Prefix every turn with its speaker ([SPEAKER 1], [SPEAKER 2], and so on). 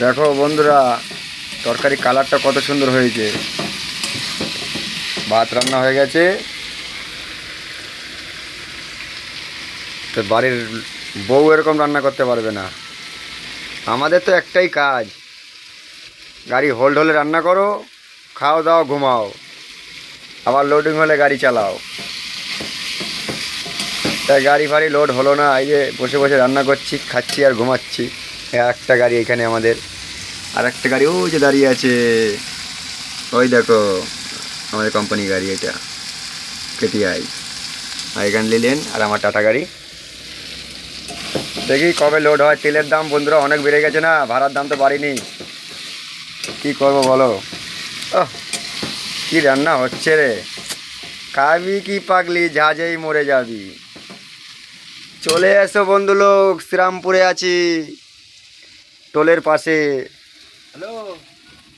[SPEAKER 1] দেখো বন্ধুরা, তরকারি কালারটা কত সুন্দর হয়েছে। ভাত রান্না হয়ে গেছে। তো বাড়ির বউ এরকম রান্না করতে পারবে না। আমাদের তো একটাই কাজ, গাড়ি হোল্ড হলে রান্না করো, খাও দাও ঘুমাও, আবার লোডিং হলে গাড়ি চালাও। তাই গাড়ি ফাড়ি লোড হলো না, এই যে বসে বসে রান্না করছি, খাচ্ছি আর ঘুমাচ্ছি। একটা গাড়ি এখানে আমাদের, আর একটা গাড়ি ওই যে দাঁড়িয়ে আছে, ওই দেখো আমাদের কোম্পানি গাড়ি, এটা কেটিআই। আর এখানে নিলেন আর আমার টাটা গাড়ি। দেখি কবে লোড হয়। তেলের দাম বন্ধুরা অনেক বেড়ে গেছে না, ভাড়ার দাম তো বাড়েনি। কি করবো বলো। ওহ, কি রান্না হচ্ছে রে। খাবি কি পাগলি, ঝাঁঝেই মরে যাবি। চলে এসো বন্ধু লোক, শ্রীরামপুরে আছি, টোলের পাশে।
[SPEAKER 2] হ্যালো।